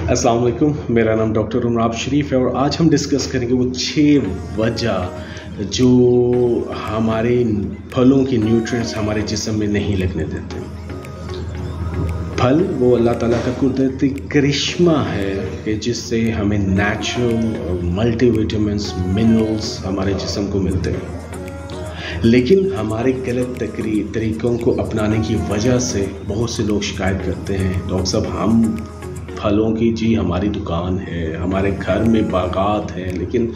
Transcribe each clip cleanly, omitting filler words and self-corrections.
अस्सलाम वालेकुम, मेरा नाम डॉक्टर उमराब शरीफ है और आज हम डिस्कस करेंगे वो 6 वजह जो हमारे फलों के न्यूट्रिएंट्स हमारे जिस्म में नहीं लगने देते। फल वो अल्लाह ताला का कुदरती करिश्मा है कि जिससे हमें नेचुरल मल्टीविटामिन्स मिनरल्स हमारे जिस्म को मिलते हैं, लेकिन हमारे गलत तरीक़ों को अपनाने की वजह से बहुत से लोग शिकायत करते हैं, डॉक्टर साहब हम फलों की जी हमारी दुकान है, हमारे घर में बागात हैं, लेकिन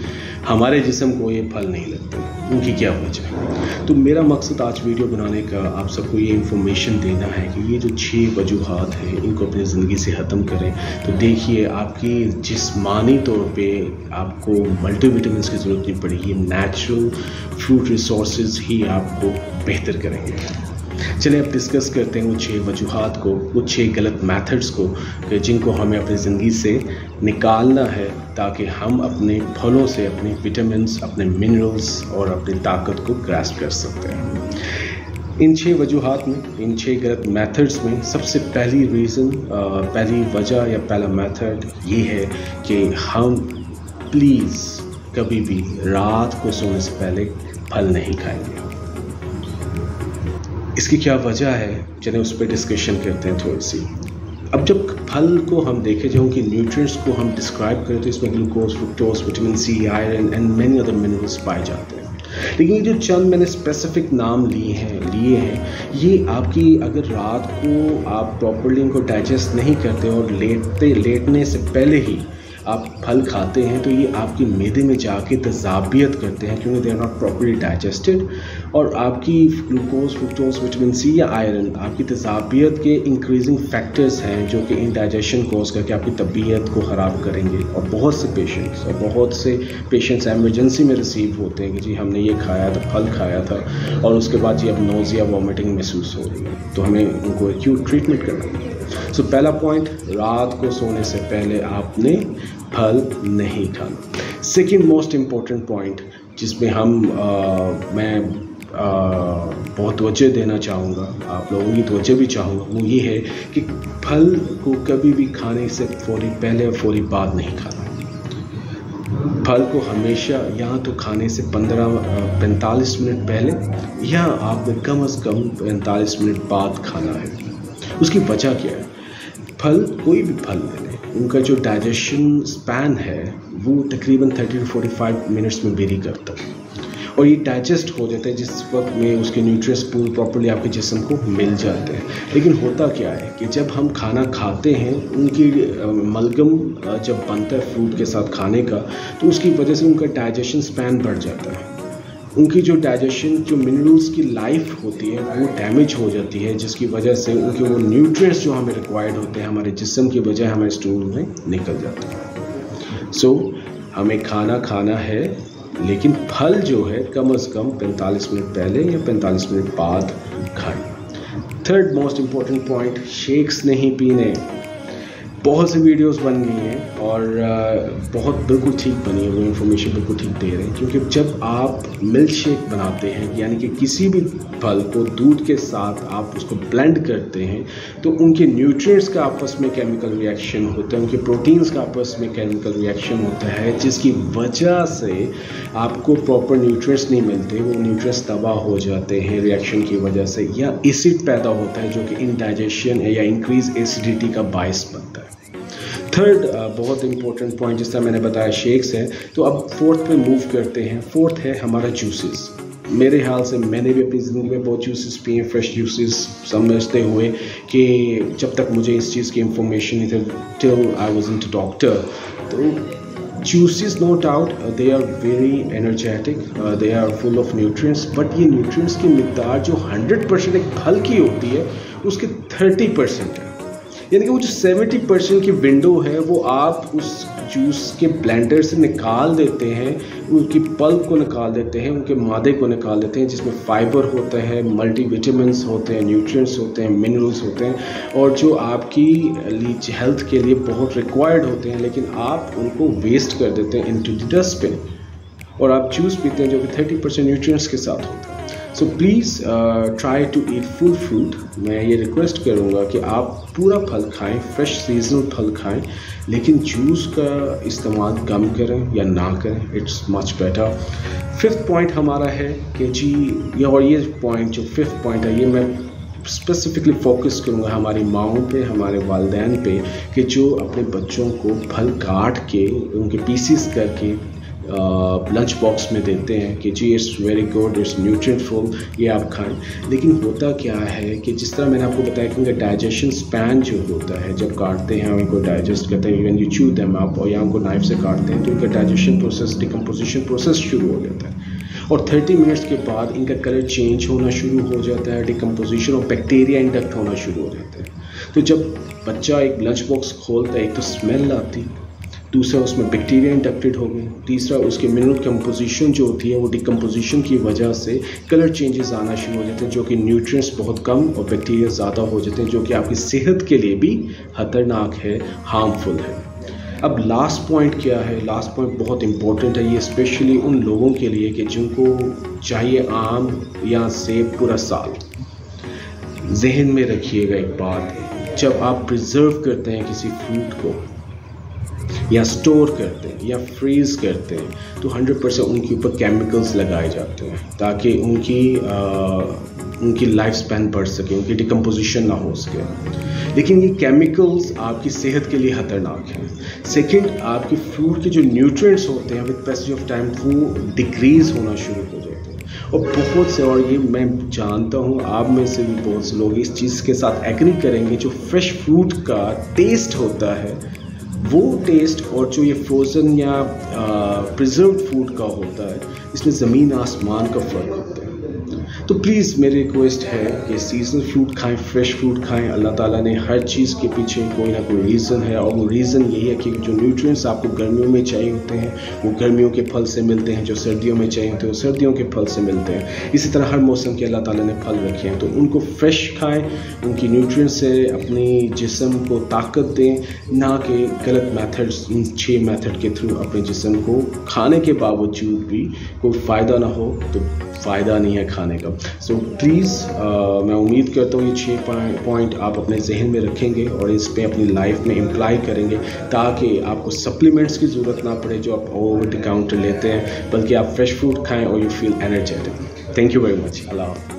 हमारे जिस्म को ये फल नहीं लगते, उनकी क्या वजह है। तो मेरा मकसद आज वीडियो बनाने का आप सबको ये इन्फॉर्मेशन देना है कि ये जो 6 वजूहात हैं इनको अपनी ज़िंदगी से ख़त्म करें तो देखिए आपकी जिस्मानी तौर पे आपको मल्टीविटामिन्स की ज़रूरत नहीं पड़ेगी, नेचुरल फ्रूट रिसोर्सेज ही आपको बेहतर करेंगे। चलिए अब डिस्कस करते हैं वो 6 वजूहात को, वो 6 गलत मेथड्स को जिनको हमें अपनी ज़िंदगी से निकालना है ताकि हम अपने फलों से अपने विटामिन्स, अपने मिनरल्स और अपनी ताकत को ग्रास्प कर सकते हैं। इन 6 वजूहात में, इन 6 गलत मेथड्स में सबसे पहली वजह या पहला मेथड ये है कि हम प्लीज़ कभी भी रात को सोने से पहले फल नहीं खाएंगे। इसकी क्या वजह है, चलिए उस पर डिस्कशन करते हैं थोड़ी सी। अब जब फल को हम देखें, जो उनके न्यूट्रिएंट्स को हम डिस्क्राइब करें तो इसमें glucose, fructose, vitamin C, iron and many other minerals पाए जाते हैं। लेकिन ये जो चंद मैंने स्पेसिफिक नाम लिए हैं ये आपकी अगर रात को आप प्रॉपर्ली इनको डाइजेस्ट नहीं करते और लेटने से पहले ही आप फल खाते हैं तो ये आपके मैदे में जाके तज़ाबियत करते हैं क्योंकि they are not properly digested, और आपकी ग्लूकोज, फ्रुक्टोज, विटामिन सी या आयरन आपकी तज़ाबियत के इंक्रीजिंग फैक्टर्स हैं जो कि इंडाइजेशन कोज करके आपकी तबीयत को ख़राब करेंगे। और बहुत से पेशेंट्स एमरजेंसी में रिसीव होते हैं कि जी हमने ये खाया था, फल खाया था और उसके बाद जी अब नोज़िया वॉमिटिंग महसूस हो रही है, तो हमें उनको एक्यूट ट्रीटमेंट करना है। सो पहला पॉइंट, रात को सोने से पहले आपने फल नहीं खाना। सेकंड मोस्ट इम्पोर्टेंट पॉइंट जिसमें मैं बहुत तवज्जो देना चाहूँगा, आप लोगों की तवज्जो भी चाहूँगा, वो ये है कि फल को कभी भी खाने से फौरी पहले और फौरी बाद नहीं खाना। फल को हमेशा या तो खाने से 15-45 मिनट पहले या आपने कम से कम 45 मिनट बाद खाना है। उसकी वजह क्या है? फल, कोई भी फल ले लें, उनका जो डाइजेशन स्पैन है वो तकरीबन 30 to 45 मिनट्स में वेरी करता है और ये डाइजेस्ट हो जाता है जिस वक्त में उसके न्यूट्रिएंट्स पूरे प्रॉपर्ली आपके जिस्म को मिल जाते हैं। लेकिन होता क्या है कि जब हम खाना खाते हैं उनकी मलगम जब बनता है फ्रूट के साथ खाने का तो उसकी वजह से उनका डाइजेशन स्पैन बढ़ जाता है, उनकी जो डाइजेशन, जो मिनरल्स की लाइफ होती है वो डैमेज हो जाती है, जिसकी वजह से उनके वो न्यूट्रिएंट्स जो हमें रिक्वायर्ड होते हैं हमारे जिस्म की बजाय हमारे स्टूल में निकल जाते हैं। सो हमें खाना है लेकिन फल जो है कम से कम 45 मिनट पहले या 45 मिनट बाद खाएं। Third most important point, shakes नहीं पीने। बहुत सी वीडियोस बन गई हैं और बहुत बिल्कुल ठीक बनी है, वो इन्फॉर्मेशन बिल्कुल ठीक दे रहे हैं, क्योंकि जब आप मिल्क शेक बनाते हैं यानी कि किसी भी फल को दूध के साथ आप उसको ब्लेंड करते हैं तो उनके न्यूट्रिएंट्स का आपस में केमिकल रिएक्शन होता है, उनके प्रोटीन्स का आपस में केमिकल रिएक्शन होता है, जिसकी वजह से आपको प्रॉपर न्यूट्रिएंट्स नहीं मिलते, वो न्यूट्रिएंट्स तबाह हो जाते हैं रिएक्शन की वजह से, या एसिड पैदा होता है जो कि इंडाइजेशन या इंक्रीज एसिडिटी का बायस बनता है। थर्ड बहुत इंपॉर्टेंट पॉइंट जिस तरह मैंने बताया शेक्स है, तो अब फोर्थ पे मूव करते हैं। फोर्थ है हमारा जूसेस। मेरे ख्याल से मैंने भी अपनी ज़िंदगी में बहुत जूसेस पिए, फ्रेश जूसेस, समझते हुए कि जब तक मुझे इस चीज़ की इंफॉर्मेशन नहीं थी, till I was into doctor, तो juices no doubt they are very energetic, they are full of nutrients, but ये न्यूट्रिएंट्स की मिकदार जो 100% एक फल की होती है उसके 30% है, यानी कि वो जो 70% की विंडो है वो आप उस जूस के ब्लेंडर से निकाल देते हैं, उनकी पल्प को निकाल देते हैं, उनके मादे को निकाल देते हैं जिसमें फाइबर होता है, मल्टीविटामिन्स होते हैं, न्यूट्रिएंट्स होते हैं, मिनरल्स होते हैं और जो आपकी हेल्थ के लिए बहुत रिक्वायर्ड होते हैं, लेकिन आप उनको वेस्ट कर देते हैं इनटू द डस्टबिन और आप जूस पीते हैं जो कि 30% न्यूट्रिएंट्स के साथ होता है। So please try to eat full fruit. मैं ये रिक्वेस्ट करूँगा कि आप पूरा फल खाएं, फ्रेश सीजनल फल खाएं, लेकिन जूस का इस्तेमाल कम करें या ना करें, it's much better. 5th point हमारा है कि जी ये पॉइंट जो 5th पॉइंट है, ये मैं स्पेसिफिकली फोकस करूँगा हमारी माओं पे, हमारे वालिदैन पे, कि जो अपने बच्चों को फल काट के उनके पीसीस करके लंच बॉक्स में देते हैं कि जी इट्स वेरी गुड, इट्स न्यूट्रिएंटफुल, ये आप खाएं। लेकिन होता क्या है कि जिस तरह मैंने आपको बताया कि उनका डाइजेशन स्पैन जो होता है, जब काटते हैं उनको डाइजेस्ट करते हैं, व्हेन यू च्यू देम आप और या उनको नाइफ से काटते हैं, तो उनका डाइजेशन प्रोसेस, डिकम्पोजिशन प्रोसेस शुरू हो जाता है और 30 मिनट्स के बाद इनका कलर चेंज होना शुरू हो जाता है, डिकम्पोजिशन और बैक्टीरिया इंडक्ट होना शुरू हो जाता है। तो जब बच्चा एक लंच बॉक्स खोलता है, एक तो स्मेल आती, दूसरा उसमें बैक्टीरिया इंडक्टेड हो गए, तीसरा उसके मिनरल कंपोजिशन जो होती है वो डिकम्पोजिशन की वजह से कलर चेंजेस आना शुरू हो जाते हैं, जो कि न्यूट्रिएंट्स बहुत कम और बैक्टीरिया ज़्यादा हो जाते हैं, जो कि आपकी सेहत के लिए भी खतरनाक है, हार्मफुल है। अब लास्ट पॉइंट क्या है? लास्ट पॉइंट बहुत इंपॉर्टेंट है, ये स्पेशली उन लोगों के लिए कि जिनको चाहिए आम या सेब पूरा साल। जहन में रखिएगा एक बात, जब आप प्रिजर्व करते हैं किसी फ्रूट को या स्टोर करते हैं या फ्रीज करते हैं, तो 100% उनके ऊपर केमिकल्स लगाए जाते हैं ताकि उनकी लाइफ स्पैन बढ़ सके, उनकी डिकम्पोजिशन ना हो सके। लेकिन ये केमिकल्स आपकी सेहत के लिए ख़तरनाक हैं। सेकंड, आपके फ्रूट के जो न्यूट्रिएंट्स होते हैं विद पैसेज ऑफ टाइम वो डिक्रीज़ होना शुरू हो जाते हैं। और बहुत से, और ये मैं जानता हूँ आप में से भी बहुत से लोग इस चीज़ के साथ एग्री करेंगे, जो फ्रेश फ्रूट का टेस्ट होता है वो टेस्ट और जो ये फ्रोज़न या प्रिजर्व्ड फूड का होता है, इसमें ज़मीन आसमान का फ़र्क होता है। तो प्लीज़ मेरी रिक्वेस्ट है कि सीजनल फ्रूट खाएं, फ्रेश फ्रूट खाएं। अल्लाह ताला ने हर चीज़ के पीछे कोई ना कोई रीज़न है, और वो रीज़न यही है कि जो न्यूट्रिएंट्स आपको गर्मियों में चाहिए होते हैं वो गर्मियों के फल से मिलते हैं, जो सर्दियों में चाहिए होते हैं वो सर्दियों के फल से मिलते हैं। इसी तरह हर मौसम के अल्लाह ताला ने फल रखे हैं, तो उनको फ्रेश खाएँ, उनकी न्यूट्रिएंट्स से अपनी जिस्म को ताकत दें, ना कि गलत मेथड्स, इन 6 मेथड के थ्रू अपने जिस्म को खाने के बावजूद भी कोई फ़ायदा ना हो, तो फ़ायदा नहीं है खाने का। सो प्लीज़ मैं उम्मीद करता हूँ ये 6 पॉइंट आप अपने जहन में रखेंगे और इस पे अपनी लाइफ में इम्प्लाई करेंगे, ताकि आपको सप्लीमेंट्स की ज़रूरत ना पड़े जो आप ओवर द काउंटर लेते हैं, बल्कि आप फ्रेश फ्रूट खाएं और you feel energetic. Thank you very much. Allah.